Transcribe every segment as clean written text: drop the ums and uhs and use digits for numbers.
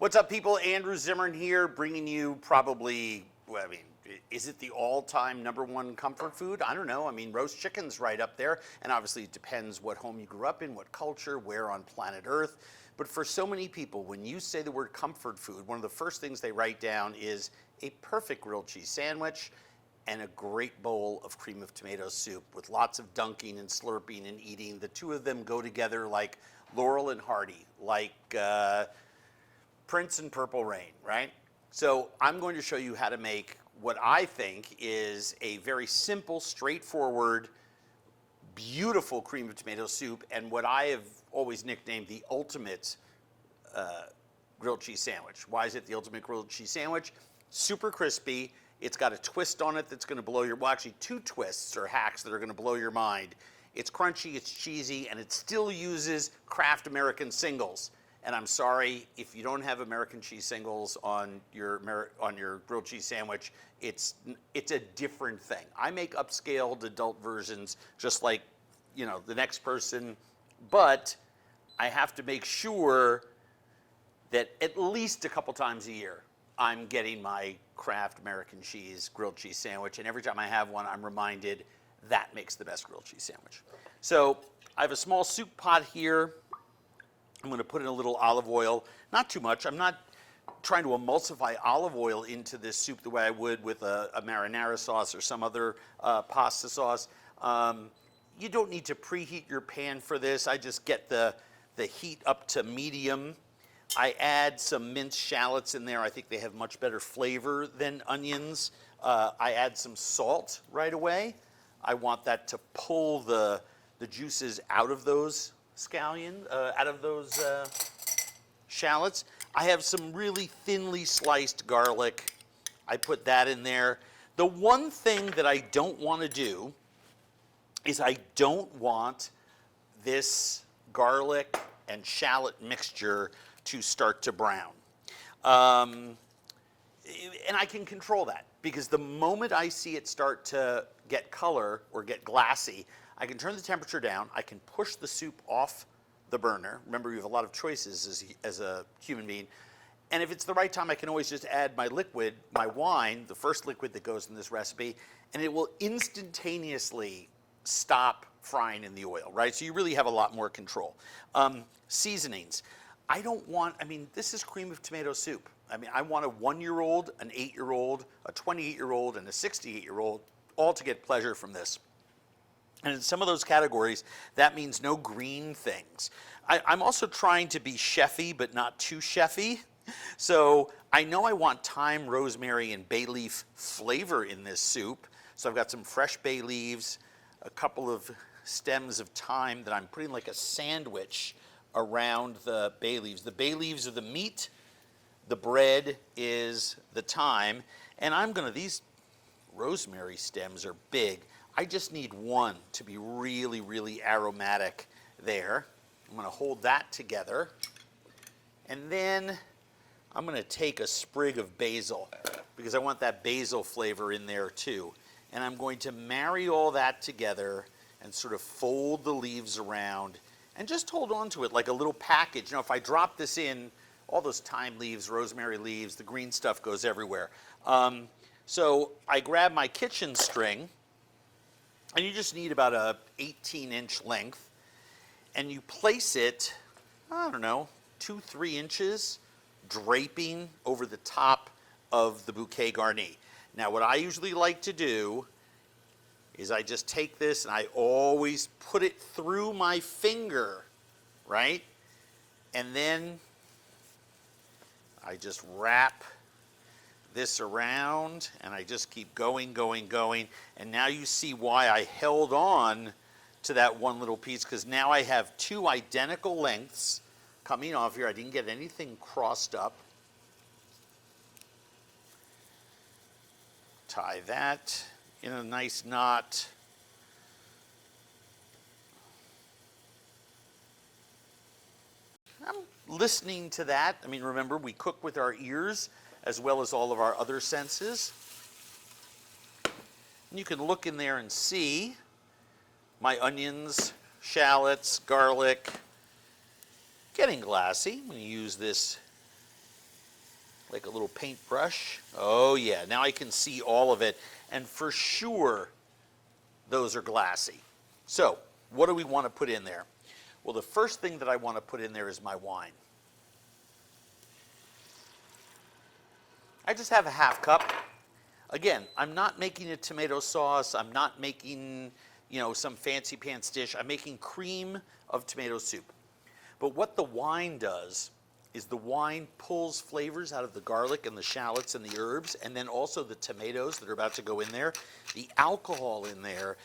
What's up, people? Andrew Zimmern here, bringing you probably, well, I mean, is it the all-time #1 comfort food? I don't know. I mean, roast chicken's right up there, and obviously it depends what home you grew up in, what culture, where on planet Earth. But for so many people, when you say the word comfort food, one of the first things they write down is a perfect grilled cheese sandwich and a great bowl of cream of tomato soup with lots of dunking and slurping and eating. The two of them go together like Laurel and Hardy, like Prince and Purple Rain, right? So I'm going to show you how to make what I think is a very simple, straightforward, beautiful cream of tomato soup, and what I have always nicknamed the ultimate grilled cheese sandwich. Why is it the ultimate grilled cheese sandwich? Super crispy. It's got a twist on it that's going to blow your, well, actually two twists or hacks that are going to blow your mind. It's crunchy, it's cheesy, and it still uses Kraft American singles. And I'm sorry, if you don't have American cheese singles on your grilled cheese sandwich, it's a different thing. I make upscaled adult versions just like, you know, the next person, but I have to make sure that at least a couple times a year I'm getting my Kraft American cheese grilled cheese sandwich, and every time I have one, I'm reminded that makes the best grilled cheese sandwich. So I have a small soup pot here. I'm going to put in a little olive oil, not too much. I'm not trying to emulsify olive oil into this soup the way I would with a marinara sauce or some other pasta sauce. You don't need to preheat your pan for this. I just get the heat up to medium. I add some minced shallots in there. I think they have much better flavor than onions. I add some salt right away. I want that to pull the juices out of those shallots. I have some really thinly sliced garlic. I put that in there. The one thing that I don't want to do is I don't want this garlic and shallot mixture to start to brown. And I can control that because the moment I see it start to get color or get glassy, I can turn the temperature down, I can push the soup off the burner. Remember, you have a lot of choices as a human being. And if it's the right time, I can always just add my liquid, my wine, the first liquid that goes in this recipe, and it will instantaneously stop frying in the oil, right? So you really have a lot more control. Seasonings. I don't want, I mean, this is cream of tomato soup. I mean, I want a 1-year-old, an 8-year-old, a 28-year-old, and a 68-year-old all to get pleasure from this. And in some of those categories, that means no green things. I'm also trying to be chefy, but not too chefy. So I know I want thyme, rosemary, and bay leaf flavor in this soup. So I've got some fresh bay leaves, a couple of stems of thyme that I'm putting like a sandwich around the bay leaves. The bay leaves are the meat, the bread is the thyme, and these rosemary stems are big. I just need one to be really, really aromatic there. I'm going to hold that together. And then I'm going to take a sprig of basil because I want that basil flavor in there too. And I'm going to marry all that together and sort of fold the leaves around and just hold on to it like a little package. You know, if I drop this in, all those thyme leaves, rosemary leaves, the green stuff goes everywhere. So I grab my kitchen string, and you just need about a 18-inch length, and you place it, I don't know, 2-3 inches, draping over the top of the bouquet garni. Now, what I usually like to do is I just take this and I always put it through my finger, right? And then I just wrap this around and I just keep going, going, going. And now you see why I held on to that one little piece, because now I have two identical lengths coming off here. I didn't get anything crossed up. Tie that in a nice knot. I'm listening to that. I mean, remember, we cook with our ears as well as all of our other senses. And you can look in there and see my onions, shallots, garlic, getting glassy. I'm going to use this like a little paintbrush. Oh yeah, now I can see all of it. And for sure, those are glassy. So, what do we want to put in there? Well, the first thing that I want to put in there is my wine. I just have a half cup. Again, I'm not making a tomato sauce. I'm not making, some fancy pants dish. I'm making cream of tomato soup. But what the wine does is the wine pulls flavors out of the garlic and the shallots and the herbs, and then also the tomatoes that are about to go in there. The alcohol in there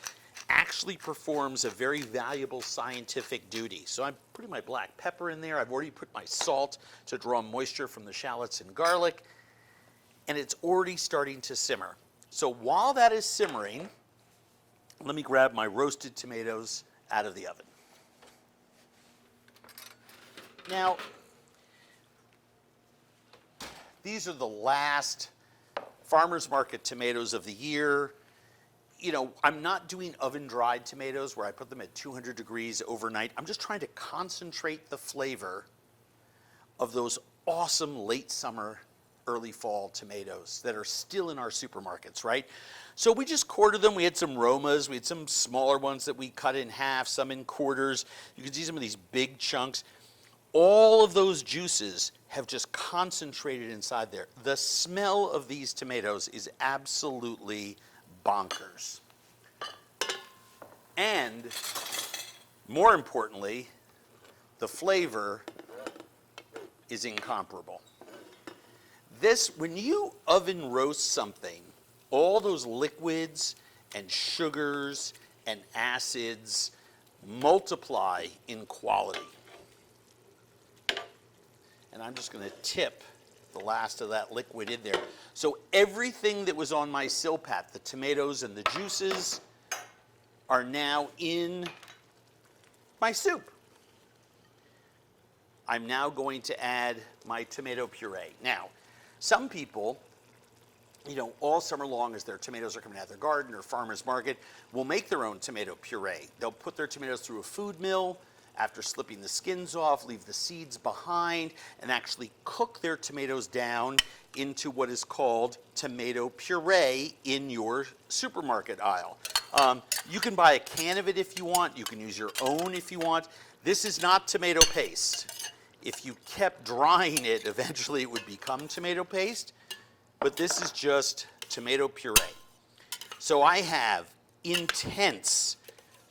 actually performs a very valuable scientific duty. So I'm putting my black pepper in there. I've already put my salt to draw moisture from the shallots and garlic, and it's already starting to simmer. So while that is simmering, let me grab my roasted tomatoes out of the oven. Now, these are the last farmer's market tomatoes of the year. I'm not doing oven-dried tomatoes where I put them at 200 degrees overnight. I'm just trying to concentrate the flavor of those awesome late summer, early fall tomatoes that are still in our supermarkets, right? So we just quartered them. We had some Romas. We had some smaller ones that we cut in half, some in quarters. You can see some of these big chunks. All of those juices have just concentrated inside there. The smell of these tomatoes is absolutely bonkers. And more importantly, the flavor is incomparable. When you oven roast something, all those liquids and sugars and acids multiply in quality. And I'm just going to tip the last of that liquid in there. So everything that was on my silpat, the tomatoes and the juices, are now in my soup. I'm now going to add my tomato puree. Now, some people, all summer long as their tomatoes are coming out of their garden or farmer's market, will make their own tomato puree. They'll put their tomatoes through a food mill after slipping the skins off, leave the seeds behind, and actually cook their tomatoes down into what is called tomato puree in your supermarket aisle. You can buy a can of it if you want. You can use your own if you want. This is not tomato paste. If you kept drying it, eventually it would become tomato paste, but this is just tomato puree. So I have intense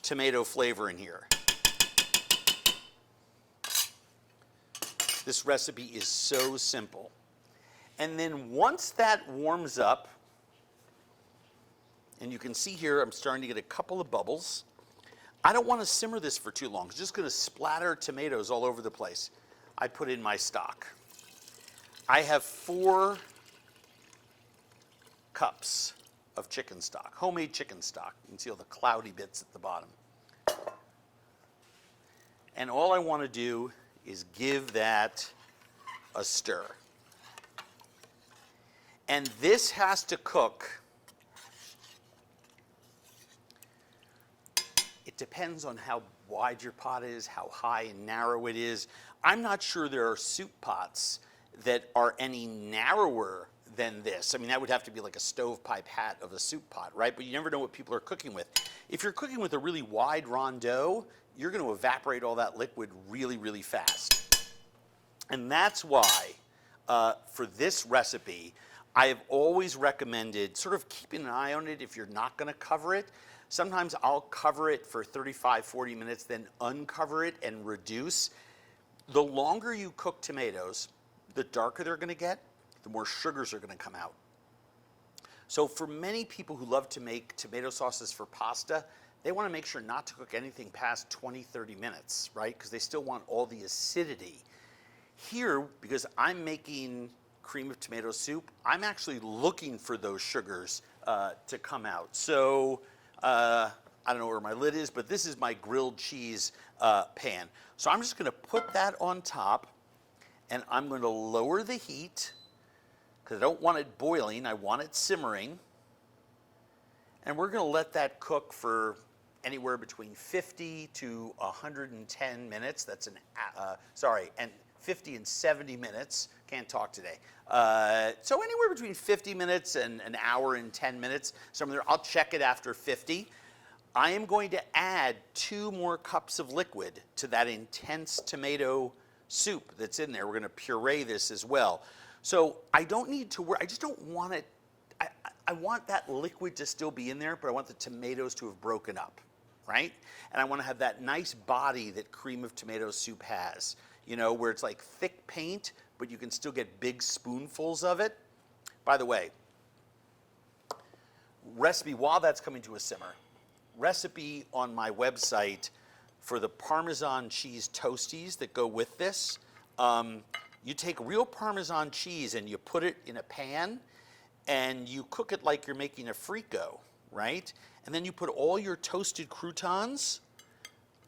tomato flavor in here. This recipe is so simple. And then once that warms up, and you can see here I'm starting to get a couple of bubbles. I don't want to simmer this for too long. It's just going to splatter tomatoes all over the place. I put in my stock. I have 4 cups of chicken stock, homemade chicken stock. You can see all the cloudy bits at the bottom. And all I want to do is give that a stir. And this has to cook. It depends on how wide your pot is, how high and narrow it is. I'm not sure there are soup pots that are any narrower than this. I mean, that would have to be like a stovepipe hat of a soup pot, right? But you never know what people are cooking with. If you're cooking with a really wide rondeau, you're going to evaporate all that liquid really, really fast. And that's why, for this recipe, I have always recommended sort of keeping an eye on it if you're not going to cover it. Sometimes I'll cover it for 35, 40 minutes, then uncover it and reduce. The longer you cook tomatoes, the darker they're going to get, the more sugars are going to come out. So for many people who love to make tomato sauces for pasta, they want to make sure not to cook anything past 20, 30 minutes, right? Because they still want all the acidity. Here, because I'm making cream of tomato soup, I'm actually looking for those sugars to come out. So I don't know where my lid is, but this is my grilled cheese pan. So I'm just going to put that on top, and I'm going to lower the heat because I don't want it boiling. I want it simmering. And we're going to let that cook for anywhere between 50 to 110 minutes. That's and 50 and 70 minutes. Can't talk today. So anywhere between 50 minutes and an hour and 10 minutes. Somewhere there. I'll check it after 50. I am going to add 2 more cups of liquid to that intense tomato soup that's in there. We're going to puree this as well. So I don't need to worry. I just don't want it. I want that liquid to still be in there, but I want the tomatoes to have broken up, right? And I want to have that nice body that cream of tomato soup has, you know, where it's like thick paint, but you can still get big spoonfuls of it. By the way, recipe, while that's coming to a simmer, recipe on my website for the Parmesan cheese toasties that go with this. You take real Parmesan cheese and you put it in a pan and you cook it like you're making a frico, right? And then you put all your toasted croutons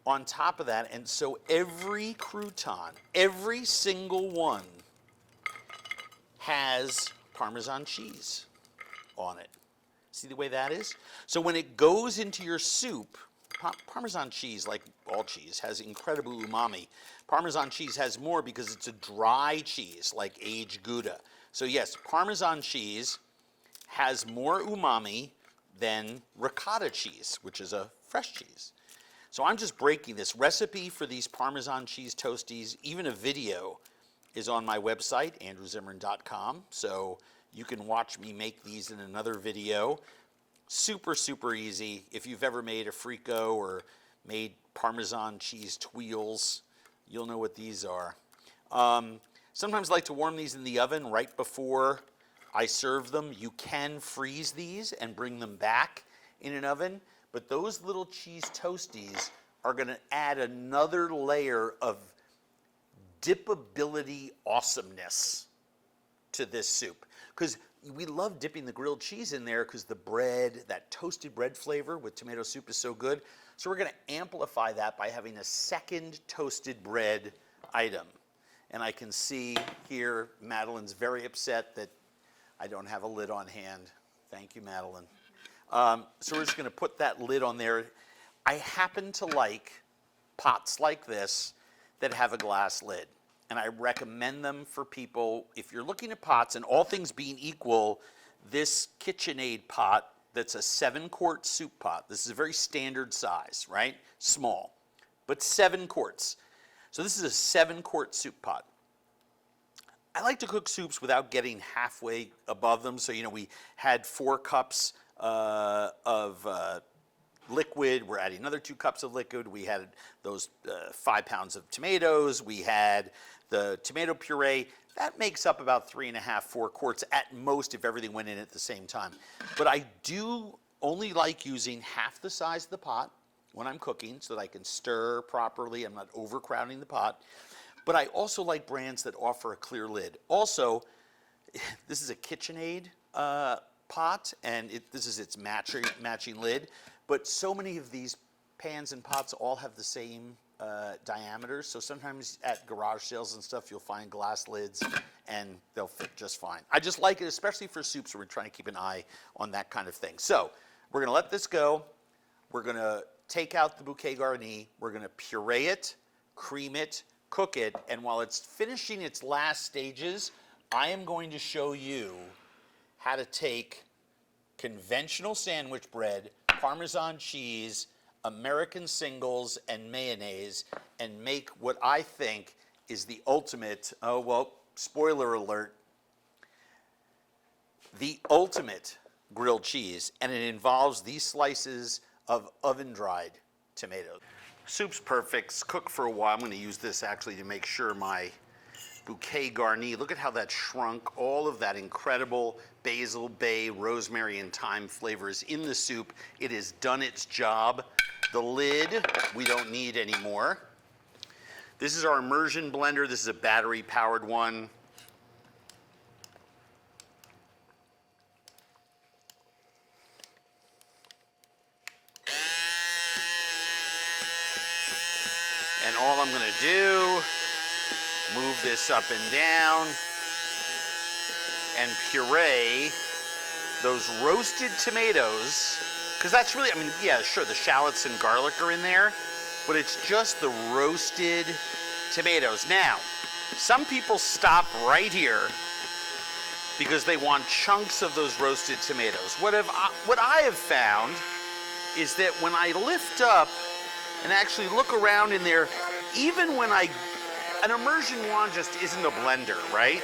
on top of that. And so every crouton, every single one has Parmesan cheese on it. See the way that is? So when it goes into your soup, Parmesan cheese, like all cheese, has incredible umami. Parmesan cheese has more because it's a dry cheese, like aged Gouda. So yes, Parmesan cheese has more umami than ricotta cheese, which is a fresh cheese. So I'm just breaking this recipe for these Parmesan cheese toasties. Even a video is on my website, andrewzimmern.com. So you can watch me make these in another video. Super, super easy. If you've ever made a frico or made Parmesan cheese tuiles, you'll know what these are. Sometimes I like to warm these in the oven right before I serve them. You can freeze these and bring them back in an oven, but those little cheese toasties are going to add another layer of dippability awesomeness to this soup. Because we love dipping the grilled cheese in there because the bread, that toasted bread flavor with tomato soup is so good. So we're going to amplify that by having a second toasted bread item. And I can see here Madeline's very upset that I don't have a lid on hand. Thank you, Madeline. So we're just going to put that lid on there. I happen to like pots like this that have a glass lid. And I recommend them for people, if you're looking at pots, and all things being equal, this KitchenAid pot that's a 7-quart soup pot, this is a very standard size, right? Small, but 7 quarts. So this is a 7-quart soup pot. I like to cook soups without getting halfway above them. So, you know, we had 4 cups of liquid. We're adding another 2 cups of liquid. We had those 5 pounds of tomatoes. We had the tomato puree. That makes up about 3.5, 4 quarts at most if everything went in at the same time. But I do only like using half the size of the pot when I'm cooking so that I can stir properly. I'm not overcrowding the pot. But I also like brands that offer a clear lid. Also, this is a KitchenAid pot, and this is its matching lid. But so many of these pans and pots all have the same diameters. So sometimes at garage sales and stuff, you'll find glass lids, and they'll fit just fine. I just like it, especially for soups where we're trying to keep an eye on that kind of thing. So we're going to let this go. We're going to take out the bouquet garni. We're going to puree it, cream it, cook it, and while it's finishing its last stages, I am going to show you how to take conventional sandwich bread, Parmesan cheese, American singles, and mayonnaise, and make what I think is the ultimate, oh well, spoiler alert, the ultimate grilled cheese, and it involves these slices of oven-dried tomatoes. Soup's perfect. Cook for a while. I'm going to use this actually to make sure my bouquet garni, look at how that shrunk. All of that incredible basil, bay, rosemary, and thyme flavors in the soup. It has done its job. The lid, we don't need anymore. This is our immersion blender. This is a battery-powered one. And all I'm going to do, move this up and down and puree those roasted tomatoes, because that's really, I mean, yeah, sure, the shallots and garlic are in there, but it's just the roasted tomatoes. Now, Some people stop right here because they want chunks of those roasted tomatoes. What I have found is that when I lift up and actually look around in there, even when an immersion wand just isn't a blender, right?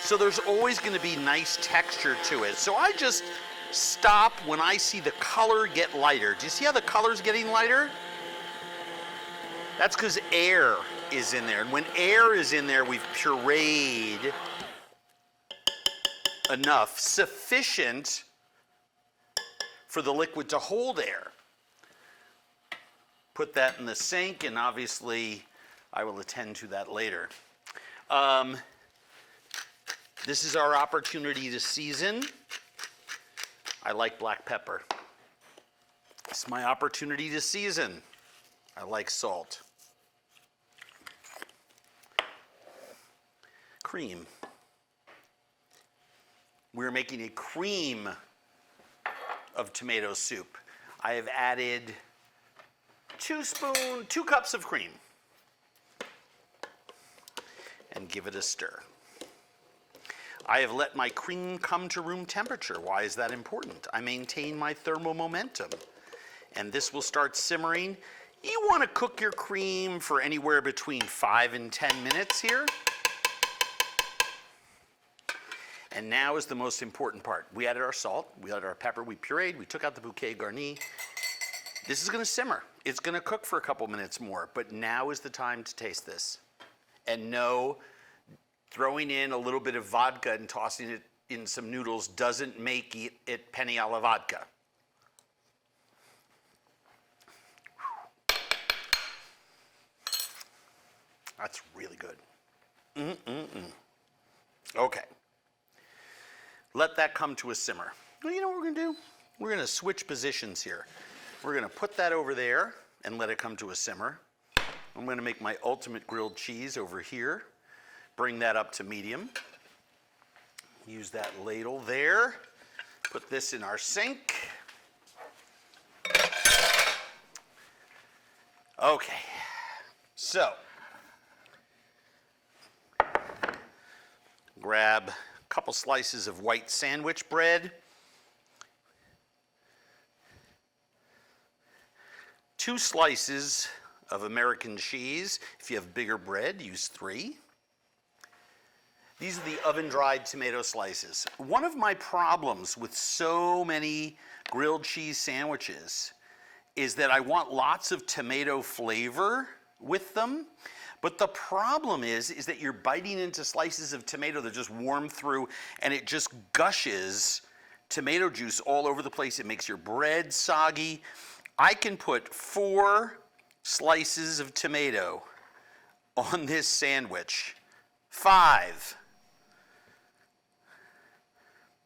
So there's always going to be nice texture to it. So I just stop when I see the color get lighter. Do you see how the color's getting lighter? That's because air is in there. And when air is in there, we've pureed enough, sufficient for the liquid to hold air. Put that in the sink, and obviously I will attend to that later. This is our opportunity to season. I like black pepper. It's my opportunity to season. I like salt. Cream. We're making a cream of tomato soup. I have added 2 cups of cream. And give it a stir. I have let my cream come to room temperature. Why is that important? I maintain my thermal momentum. And this will start simmering. You want to cook your cream for anywhere between 5 and 10 minutes here. And now is the most important part. We added our salt, we added our pepper, we pureed, we took out the bouquet garni. This is going to simmer. It's going to cook for a couple minutes more, but now is the time to taste this. And no, throwing in a little bit of vodka and tossing it in some noodles doesn't make it penne alla vodka. That's really good. Okay. Let that come to a simmer. Well, you know what we're going to do? We're going to switch positions here. We're going to put that over there and let it come to a simmer. I'm going to make my ultimate grilled cheese over here. Bring that up to medium. Use that ladle there. Put this in our sink. Okay. So, grab a couple slices of white sandwich bread. 2 slices of American cheese. If you have bigger bread, use 3. These are the oven-dried tomato slices. One of my problems with so many grilled cheese sandwiches is that I want lots of tomato flavor with them. But the problem is that you're biting into slices of tomato that just warm through, and it just gushes tomato juice all over the place. It makes your bread soggy. I can put 4 slices of tomato on this sandwich. 5,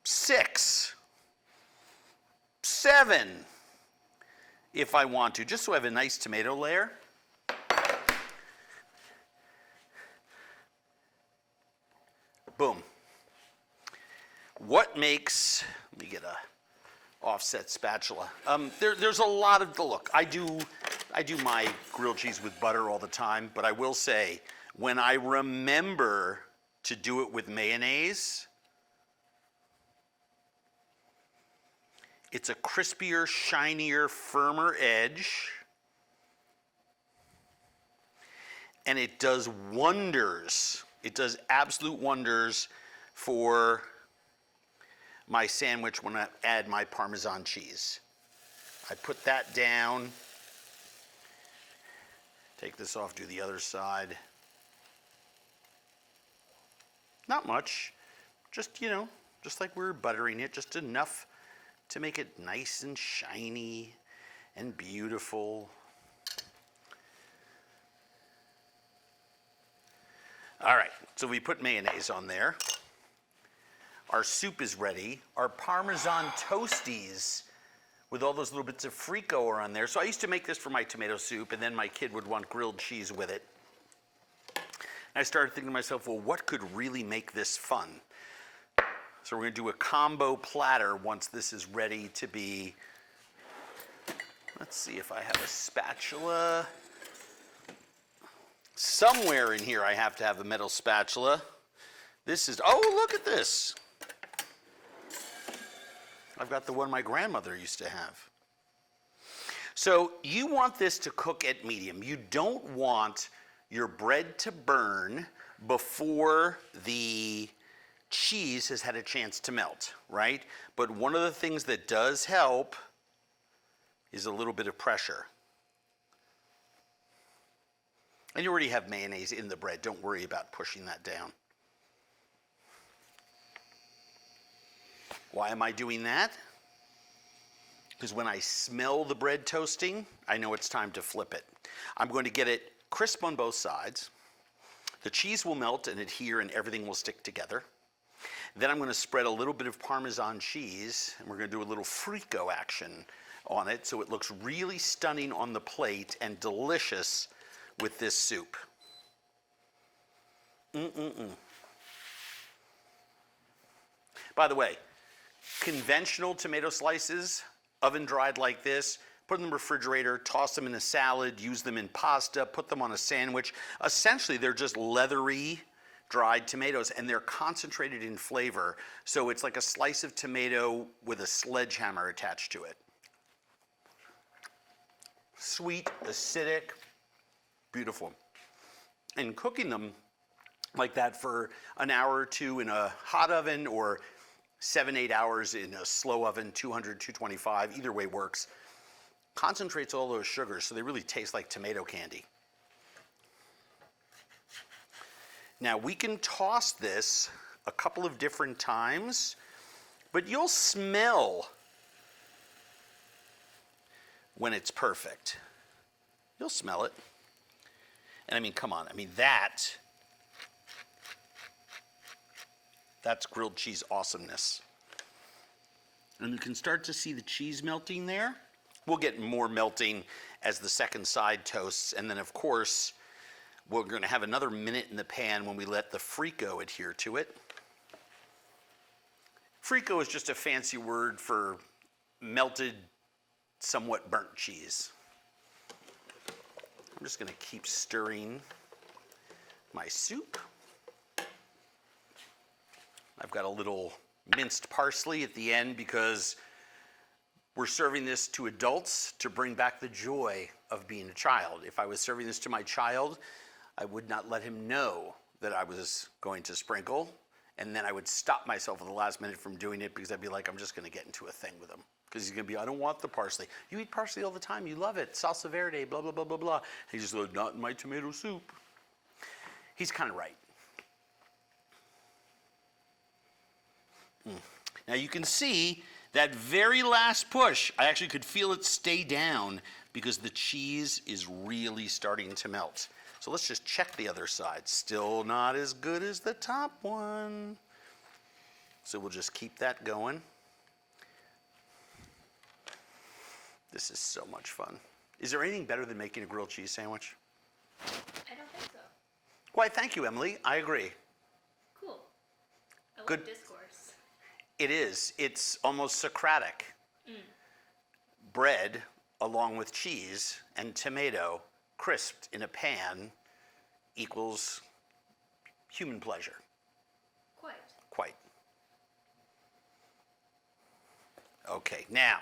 6, 7, if I want to, just so I have a nice tomato layer. Boom. What makes, let me get a offset spatula. There's a lot of, look, I do my grilled cheese with butter all the time, but I will say, when I remember to do it with mayonnaise, it's a crispier, shinier, firmer edge, and it does wonders. It does absolute wonders for my sandwich when I add my Parmesan cheese. I put that down, take this off, do the other side. Not much, just, you know, just like we're buttering it, just enough to make it nice and shiny and beautiful. All right, so we put mayonnaise on there. Our soup is ready. Our Parmesan toasties with all those little bits of frico are on there. So I used to make this for my tomato soup, and then my kid would want grilled cheese with it. And I started thinking to myself, well, what could really make this fun? So we're going to do a combo platter once this is ready to be. Let's see if I have a spatula. Somewhere in here I have to have a metal spatula. This is, oh, look at this. I've got the one my grandmother used to have. So you want this to cook at medium. You don't want your bread to burn before the cheese has had a chance to melt, right? But one of the things that does help is a little bit of pressure. And you already have mayonnaise in the bread. Don't worry about pushing that down. Why am I doing that? Because when I smell the bread toasting, I know it's time to flip it. I'm going to get it crisp on both sides. The cheese will melt and adhere and everything will stick together. Then I'm going to spread a little bit of Parmesan cheese and we're going to do a little frico action on it so it looks really stunning on the plate and delicious with this soup. By the way, conventional tomato slices, oven dried like this, put them in the refrigerator, toss them in a salad, use them in pasta, put them on a sandwich. Essentially, they're just leathery dried tomatoes and they're concentrated in flavor. So it's like a slice of tomato with a sledgehammer attached to it. Sweet, acidic, beautiful. And cooking them like that for an hour or two in a hot oven or 7-8 hours in a slow oven, 200, 225, either way works, concentrates all those sugars so they really taste like tomato candy. Now we can toss this a couple of different times, but you'll smell when it's perfect. You'll smell it. And I mean, come on, I mean that's grilled cheese awesomeness. And you can start to see the cheese melting there. We'll get more melting as the second side toasts. And then of course, we're gonna have another minute in the pan when we let the frico adhere to it. Frico is just a fancy word for melted, somewhat burnt cheese. I'm just gonna keep stirring my soup. I've got a little minced parsley at the end because we're serving this to adults to bring back the joy of being a child. If I was serving this to my child, I would not let him know that I was going to sprinkle, and then I would stop myself at the last minute from doing it because I'd be like, I'm just gonna get into a thing with him. Because he's gonna be, I don't want the parsley. You eat parsley all the time, you love it, salsa verde, blah, blah, blah, blah, blah. And he just goes, not in my tomato soup. He's kind of right. Now you can see that very last push, I actually could feel it stay down because the cheese is really starting to melt. So let's just check the other side. Still not as good as the top one. So we'll just keep that going. This is so much fun. Is there anything better than making a grilled cheese sandwich? I don't think so. Why, thank you, Emily. I agree. Cool. I love Good discourse. It is. It's almost Socratic. Bread, along with cheese and tomato, crisped in a pan, equals human pleasure. Quite. Okay, now,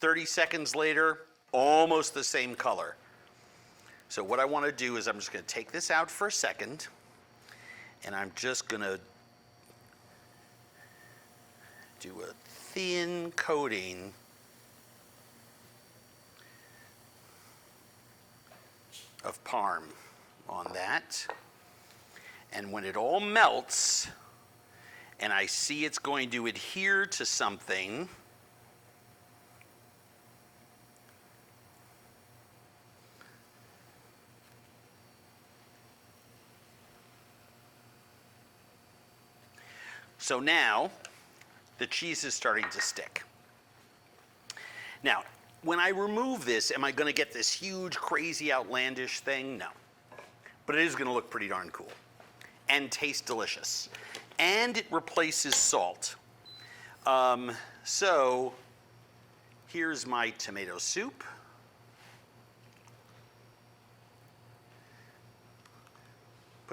30 seconds later, almost the same color. So what I want to do is I'm just going to take this out for a second, and I'm just going to do a thin coating of Parm on that. And when it all melts, and I see it's going to adhere to something, so now the cheese is starting to stick. Now, when I remove this, am I gonna get this huge, crazy, outlandish thing? No. But it is gonna look pretty darn cool and taste delicious. And it replaces salt. So here's my tomato soup.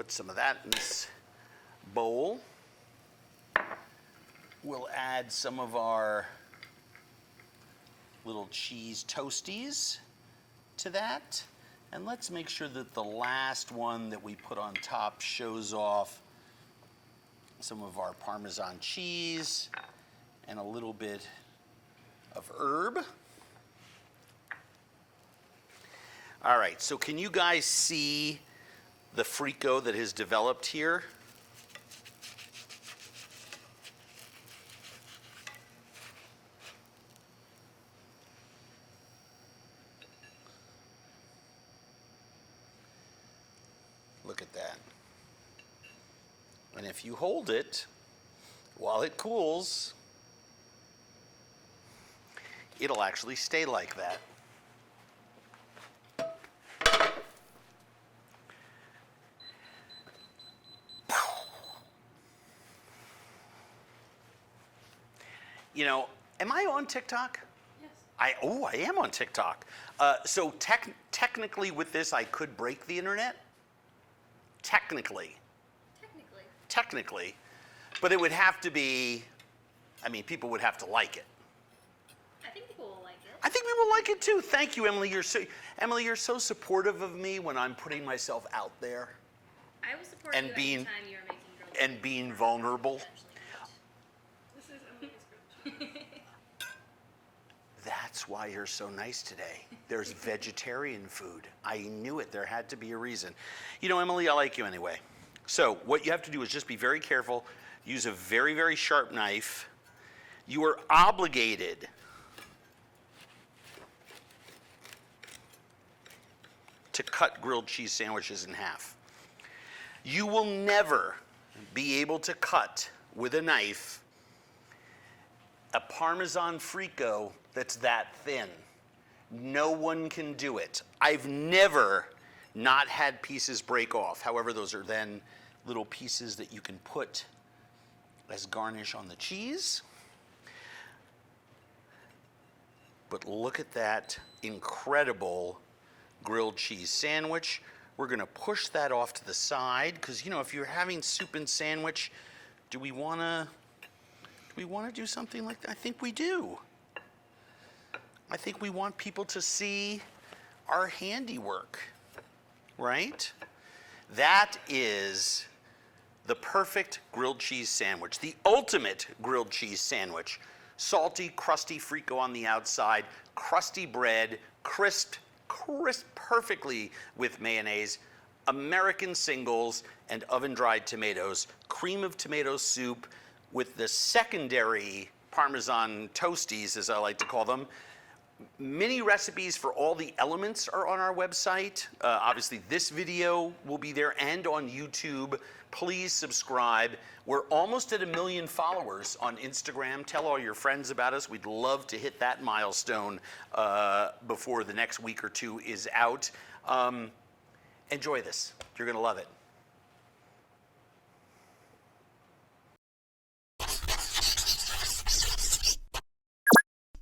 put some of that in this bowl. We'll add some of our little cheese toasties to that. And let's make sure that the last one that we put on top shows off some of our Parmesan cheese and a little bit of herb. All right, so can you guys see the frico that has developed here? Look at that. And if you hold it while it cools, it'll actually stay like that. You know, am I on TikTok? Yes. I am on TikTok. So technically with this, I could break the internet. Technically. But it would have to be, I mean, people would have to like it. I think people will like it. I think people like it too. Thank you, Emily. You're so supportive of me when I'm putting myself out there I will support And you being- anytime you are making grilled and cheese. being vulnerable. This is Emily's grilled cheese. That's why you're so nice today. There's vegetarian food. I knew it. There had to be a reason. You know, Emily, I like you anyway. So what you have to do is just be very careful. Use a very, very sharp knife. You are obligated to cut grilled cheese sandwiches in half. You will never be able to cut with a knife a Parmesan frico that's that thin. No one can do it. I've never not had pieces break off. However, those are then little pieces that you can put as garnish on the cheese. But look at that incredible grilled cheese sandwich. We're gonna push that off to the side because, you know, if you're having soup and sandwich, do we wanna do something like that? I think we do. I think we want people to see our handiwork, right? That is the perfect grilled cheese sandwich, the ultimate grilled cheese sandwich. Salty, crusty frico on the outside, crusty bread, crisp perfectly with mayonnaise, American singles, and oven-dried tomatoes, cream of tomato soup with the secondary Parmesan toasties, as I like to call them. Mini recipes for all the elements are on our website. Obviously, this video will be there and on YouTube. Please subscribe. We're almost at 1 million followers on Instagram. Tell all your friends about us. We'd love to hit that milestone before the next week or two is out. Enjoy this. You're going to love it.